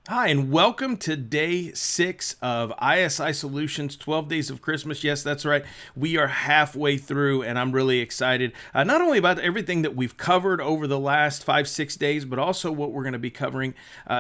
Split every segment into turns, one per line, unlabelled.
Hi, and welcome to day 6 of ISI Solutions 12 Days of Christmas. Yes, that's right. We are halfway through, and I'm really excited, not only about everything that we've covered over the last 5-6 days, but also what we're going to be covering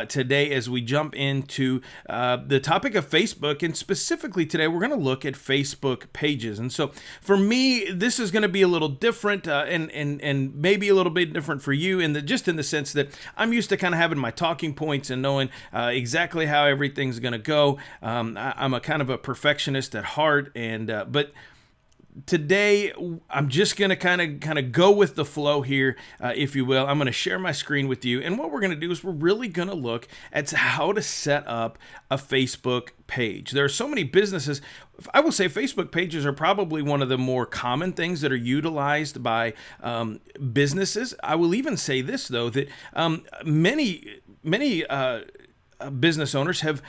today as we jump into the topic of Facebook. And specifically today, we're going to look at Facebook pages. And so for me, this is going to be a little different and maybe a little bit different for you, just in the sense that I'm used to kind of having my talking points and knowing exactly how everything's going to go. I'm a kind of a perfectionist at heart, but today I'm just going to kind of go with the flow here, if you will. I'm going to share my screen with you, and what we're going to do is we're really going to look at how to set up a Facebook page. There are so many businesses. I will say Facebook pages are probably one of the more common things that are utilized by businesses. I will even say this, though, that many business owners have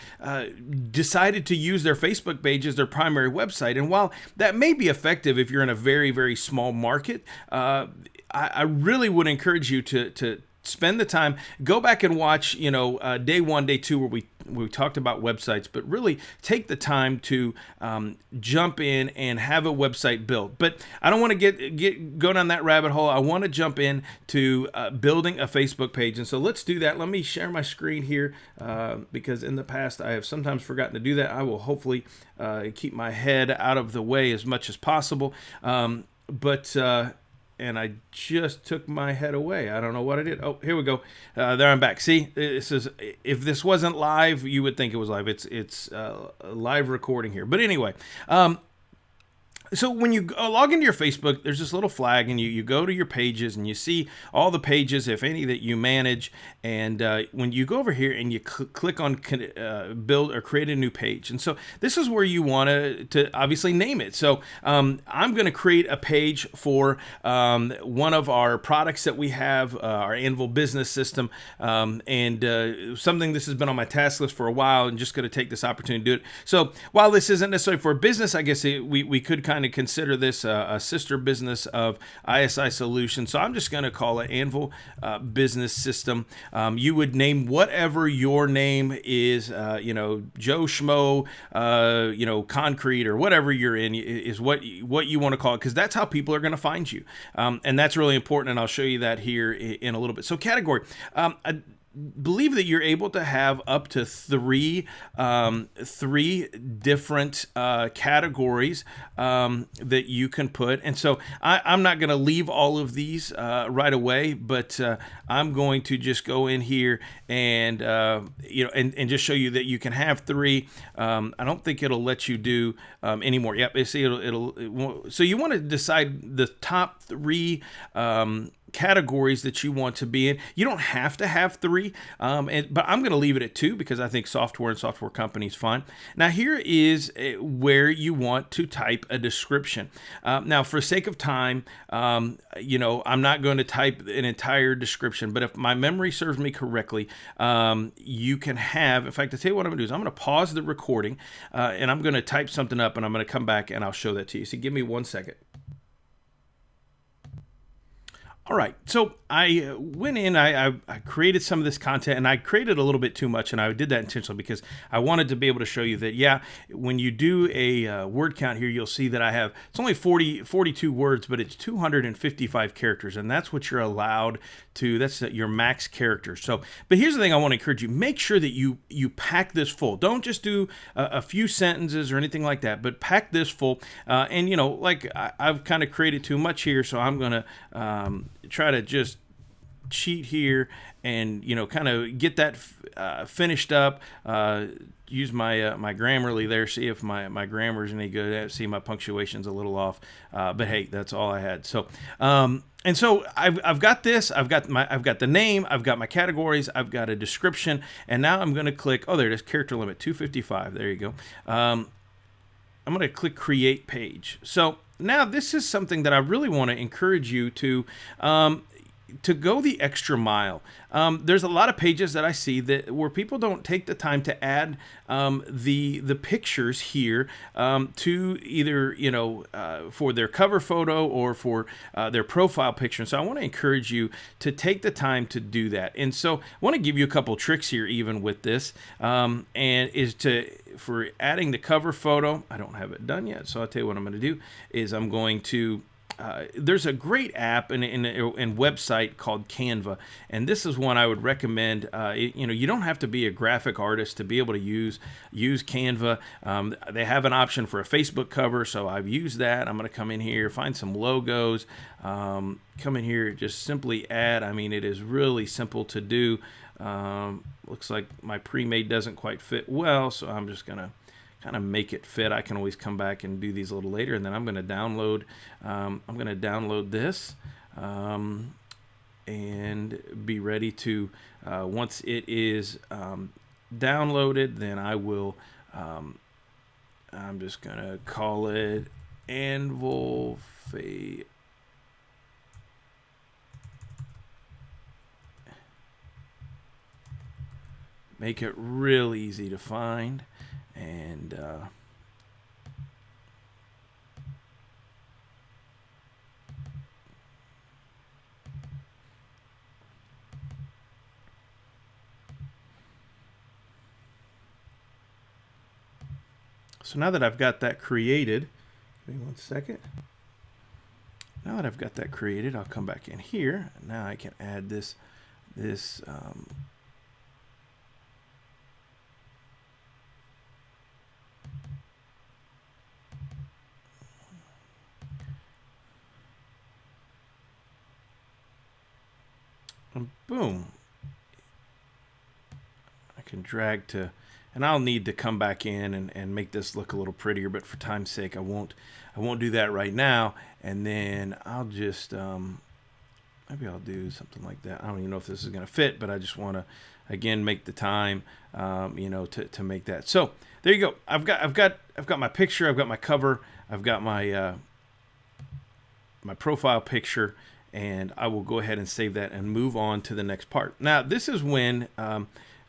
decided to use their Facebook page as their primary website. And while that may be effective if you're in a very, very small market, I really would encourage you to spend the time, go back and watch, day 1, day 2, where we talked about websites, but really take the time to jump in and have a website built. But I don't want to go down that rabbit hole. I want to jump in to building a Facebook page. And so let's do that. Let me share my screen here because in the past I have sometimes forgotten to do that. I will hopefully keep my head out of the way as much as possible. And I just took my head away. I don't know what I did. Oh, here we go. There I'm back. See, this is, if this wasn't live, you would think it was live. It's a live recording here. But anyway, so when you log into your Facebook, there's this little flag, and you go to your pages, and you see all the pages, if any, that you manage. And when you go over here and you click on build or create a new page, and so this is where you want to obviously name it. So I'm going to create a page for one of our products that we have, our Anvil business system, and something this has been on my task list for a while, and just going to take this opportunity to do it. So while this isn't necessarily for business, I guess we could kind of consider this a sister business of ISI Solutions. So I'm just going to call it Anvil Business System. You would name whatever your name is, Joe Schmo, Concrete, or whatever you're in is what you want to call it, because that's how people are going to find you. And that's really important, and I'll show you that here in a little bit. So category. Believe that you're able to have up to three different categories that you can put. And so I'm not going to leave all of these right away, but I'm going to just go in here and and just show you that you can have 3. I don't think it'll let you do anymore. Yep, see, so you want to decide the top 3 categories that you want to be in. You don't have to have 3, but I'm going to leave it at 2 because I think software and software companies fine. Now here is where you want to type a description. Now, for sake of time, I'm not going to type an entire description, but if my memory serves me correctly, you can have, in fact, I'll tell you what I'm going to do is I'm going to pause the recording and I'm going to type something up, and I'm going to come back and I'll show that to you. So give me 1 second. All right, so I went in, I created some of this content, and I created a little bit too much, and I did that intentionally because I wanted to be able to show you that, yeah, when you do a word count here, you'll see that it's only 42 words, but it's 255 characters, and that's what you're allowed to, that's your max characters. So, but here's the thing I want to encourage you, make sure that you pack this full. Don't just do a few sentences or anything like that, but pack this full, and I've kind of created too much here, so I'm going to try to just cheat here and kind of get that finished up. Use my my Grammarly there, see if my grammar is any good. See, my punctuation's a little off, but hey, that's all I had. So and so I've got this, I've got the name, I've got my categories, I've got a description, and now I'm going to click, there it is, character limit 255. There you go. I'm going to click create page. So now this is something that I really want to encourage you to to go the extra mile. There's a lot of pages that I see that where people don't take the time to add the pictures here to either for their cover photo or for their profile picture. So I want to encourage you to take the time to do that. And so I want to give you a couple tricks here, even with this, and is to for adding the cover photo. I don't have it done yet, so I'll tell you what I'm going to do is I'm going to. There's a great app and website called Canva, and this is one I would recommend. You don't have to be a graphic artist to be able to use Canva. They have an option for a Facebook cover, so I've used that. I'm going to come in here, find some logos, come in here, just simply add. I mean, it is really simple to do. Looks like my pre-made doesn't quite fit well, so I'm just going to kind of make it fit. I can always come back and do these a little later, and then I'm going to download. This and be ready to once it is downloaded, then I will. I'm just going to call it Anvil Fade. Make it real easy to find. And so now that I've got that created, give me 1 second. Now that I've got that created, I'll come back in here. And now I can add this and boom. I can drag to, and I'll need to come back in and make this look a little prettier, but for time's sake, I won't do that right now. And then I'll just, maybe I'll do something like that. I don't even know if this is going to fit, but I just want to, again, make the time, to make that. So there you go. I've got my picture. I've got my cover. I've got my, my profile picture, and I will go ahead and save that and move on to the next part. Now, this is when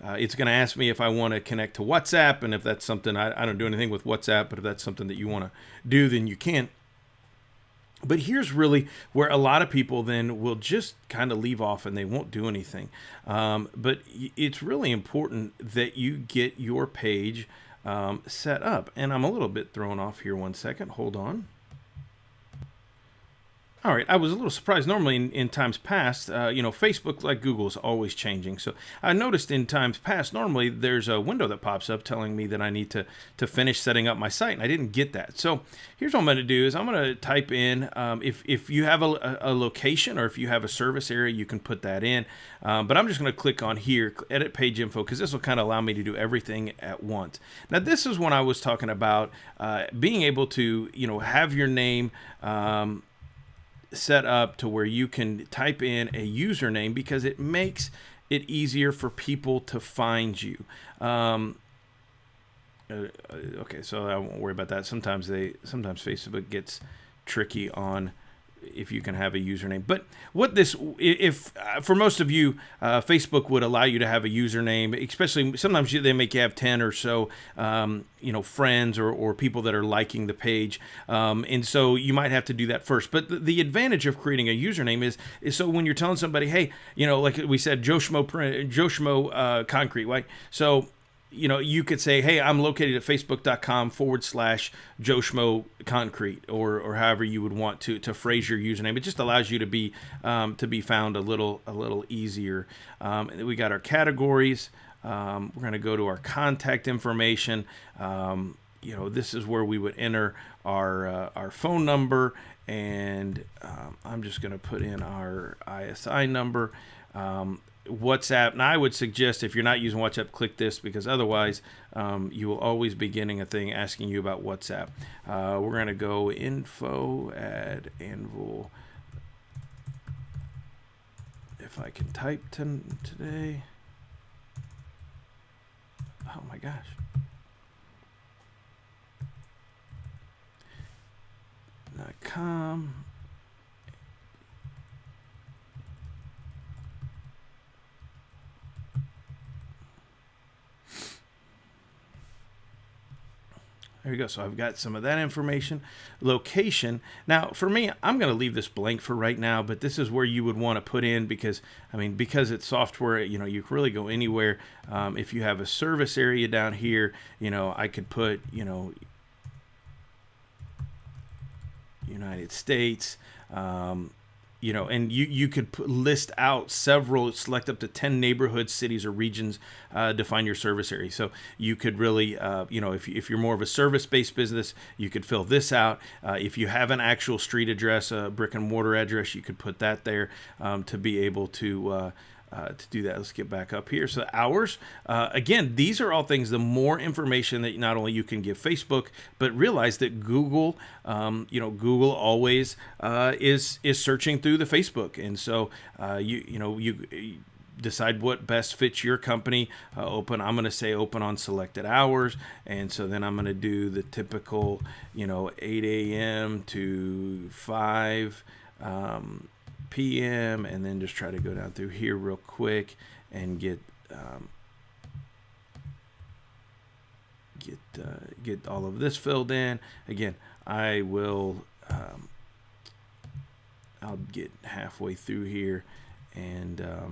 it's going to ask me if I want to connect to WhatsApp, and if that's something, I don't do anything with WhatsApp, but if that's something that you want to do, then you can. But here's really where a lot of people then will just kind of leave off and they won't do anything. But it's really important that you get your page set up. And I'm a little bit thrown off here. 1 second. Hold on. All right, I was a little surprised. Normally in times past, Facebook, like Google, is always changing. So I noticed in times past, normally there's a window that pops up telling me that I need to finish setting up my site, and I didn't get that. So here's what I'm going to do is I'm going to type in, if you have a location or if you have a service area, you can put that in. But I'm just going to click on here, edit page info, because this will kind of allow me to do everything at once. Now, this is when I was talking about being able to, have your name set up to where you can type in a username, because it makes it easier for people to find you. Okay, so I won't worry about that. Sometimes Facebook gets tricky on if you can have a username. But what this, if for most of you, Facebook would allow you to have a username, especially sometimes they make you have 10 or so, friends or people that are liking the page. And so you might have to do that first. But the advantage of creating a username is so when you're telling somebody, hey, like we said, Joe Schmo Concrete, right? So, you could say, hey, I'm located at facebook.com/Joe Schmo Concrete, or however you would want to phrase your username. It just allows you to be found a little easier. And we got our categories. We're going to go to our contact information. This is where we would enter our phone number, and I'm just going to put in our ISI number. WhatsApp. Now, I would suggest if you're not using WhatsApp, click this, because otherwise you will always be getting a thing asking you about WhatsApp. We're going to go info@Anvil. If I can type today. Oh my gosh. .com. There you go. So I've got some of that information. Location. Now, for me, I'm going to leave this blank for right now, but this is where you would want to put in because, I mean, because it's software, you know, you can really go anywhere. If you have a service area down here, you know, I could put, you know, United States, you know, and you could list out several, select up to 10 neighborhoods, cities, or regions to find your service area. So you could really, you know, if you're more of a service-based business, you could fill this out. If you have an actual street address, a brick and mortar address, you could put that there to be able to do that. Let's get back up here. So hours, again, these are all things, the more information that not only you can give Facebook, but realize that Google, you know, Google always is searching through the Facebook. And so, you decide what best fits your company. Open, I'm going to say open on selected hours. And so then I'm going to do the typical, you know, 8 a.m. to 5 p.m. and then just try to go down through here real quick and get all of this filled in. Again, I will I'll get halfway through here and there's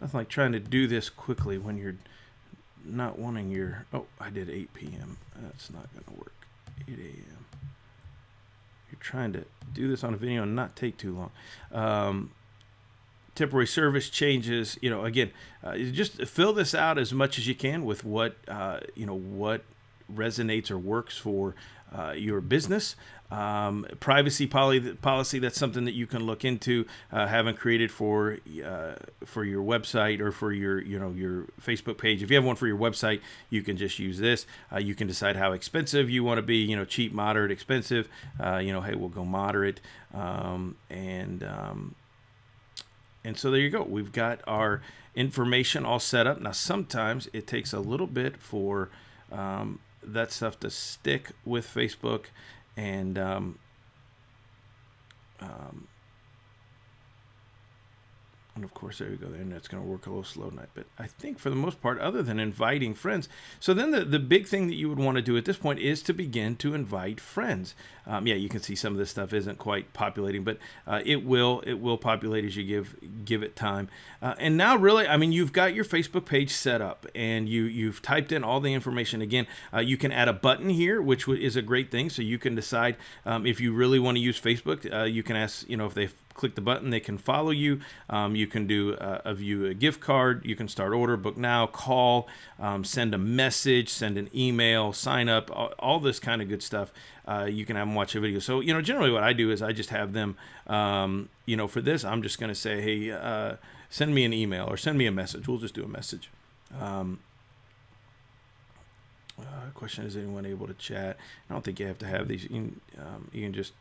nothing like trying to do this quickly when you're not wanting your, oh, I did 8 p.m. That's not going to work. 8 a.m. You're trying to do this on a video and not take too long. Temporary service changes, you know, again, just fill this out as much as you can with what, you know, what resonates or works for your business. Privacy policy, that's something that you can look into, having created for your website or for your, you know, your Facebook page. If you have one for your website, you can just use this. You can decide how expensive you want to be, you know, cheap, moderate, expensive. You know, hey, we'll go moderate. And so there you go. We've got our information all set up. Now, sometimes it takes a little bit for that stuff to stick with Facebook, and and of course, there you go. The internet's going to work a little slow tonight. But I think for the most part, other than inviting friends, so then the big thing that you would want to do at this point is to begin to invite friends. Yeah, you can see some of this stuff isn't quite populating, but it will populate as you give it time. And now, really, I mean, you've got your Facebook page set up, and you've typed in all the information. Again, you can add a button here, which is a great thing. So you can decide if you really want to use Facebook. You can ask, you know, if they click the button, they can follow you. You can do a view a gift card. You can start order, book now, call, send a message, send an email, sign up, all this kind of good stuff. You can have them watch a video. So, you know, generally what I do is I just have them, you know, for this, I'm just going to say, hey, send me an email or send me a message. We'll just do a message. Question, is anyone able to chat? I don't think you have to have these. You can just...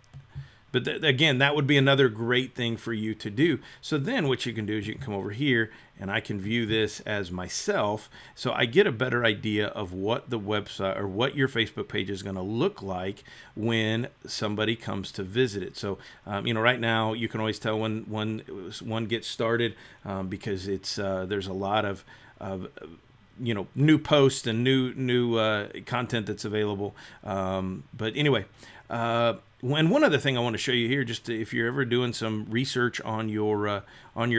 But again, that would be another great thing for you to do. So then what you can do is you can come over here and I can view this as myself. So I get a better idea of what the website or what your Facebook page is going to look like when somebody comes to visit it. So, you know, right now you can always tell when one gets started because it's there's a lot of you know, new posts and new content that's available. But anyway, and one other thing I want to show you here, just if you're ever doing some research on your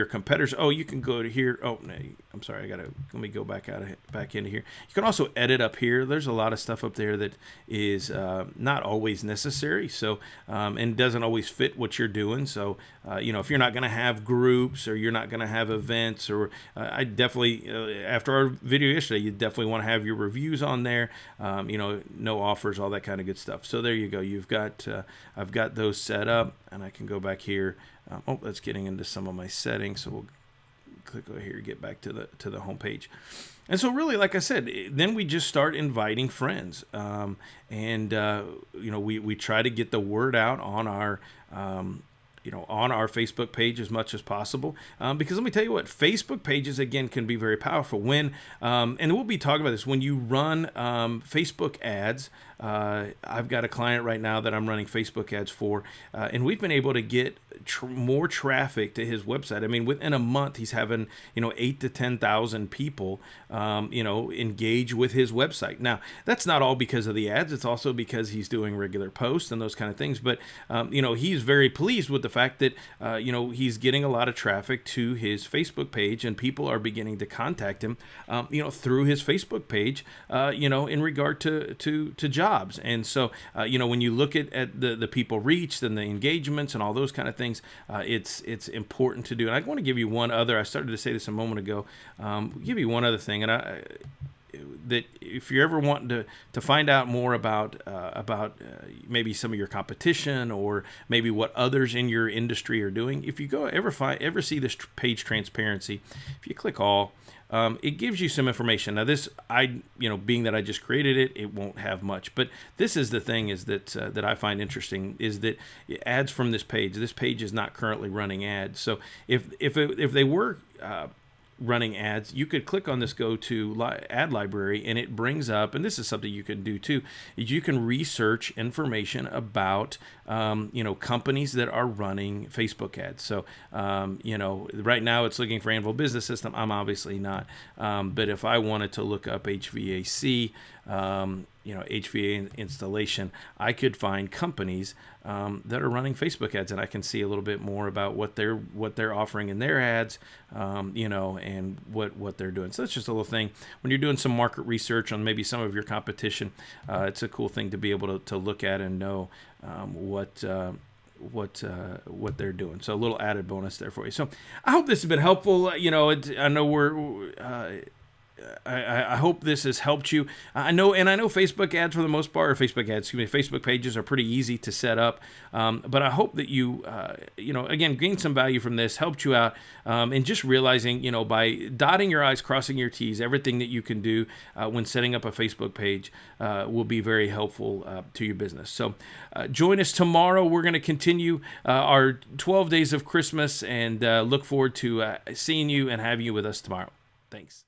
competitors. Oh, you can go to here. Oh, no, I'm sorry. Let me go back into here. You can also edit up here. There's a lot of stuff up there that is not always necessary. So, and doesn't always fit what you're doing. So, you know, if you're not going to have groups or you're not going to have events, or I definitely, after our video yesterday, you definitely want to have your reviews on there. You know, no offers, all that kind of good stuff. So there you go. You've got, I've got those set up, and I can go back here. Oh, that's getting into some of my settings. So we'll click over here, get back to the home page. And so really, like I said, then we just start inviting friends. You know, we try to get the word out on our, you know, on our Facebook page as much as possible. Because let me tell you what, Facebook pages, again, can be very powerful. When, and we'll be talking about this, when you run Facebook ads, I've got a client right now that I'm running Facebook ads for, and we've been able to get more traffic to his website. I mean, within a month, he's having 8 to 10,000 people engage with his website. Now, that's not all because of the ads. It's also because he's doing regular posts and those kind of things. But he's very pleased with the fact that he's getting a lot of traffic to his Facebook page, and people are beginning to contact him through his Facebook page in regard to jobs. And so when you look at the people reached and the engagements and all those kind of things, it's important to do. And I want to give you one other. I started to say this a moment ago. Give you one other thing, and that if you're ever wanting to find out more about maybe some of your competition, or maybe what others in your industry are doing, if you ever see this page transparency, if you click all, it gives you some information. Now this, being that I just created it, it won't have much, but this is the thing is that I find interesting is that ads from this page is not currently running ads. So if they were running ads, you could click on this go to ad library, and it brings up, and this is something you can do too, is you can research information about companies that are running Facebook ads. So right now it's looking for Anvil Business System. I'm obviously not, but if I wanted to look up HVAC, HVAC installation, I could find companies that are running Facebook ads, and I can see a little bit more about what they're offering in their ads, and what they're doing. So that's just a little thing when you're doing some market research on maybe some of your competition. It's a cool thing to be able to look at and know what they're doing. So a little added bonus there for you. So I hope this has been helpful. I know I hope this has helped you. I know Facebook ads for the most part, or Facebook pages are pretty easy to set up. But I hope that you, again, gained some value from this, helped you out, and just realizing, by dotting your I's, crossing your T's, everything that you can do when setting up a Facebook page will be very helpful to your business. So join us tomorrow. We're going to continue our 12 days of Christmas, and look forward to seeing you and having you with us tomorrow. Thanks.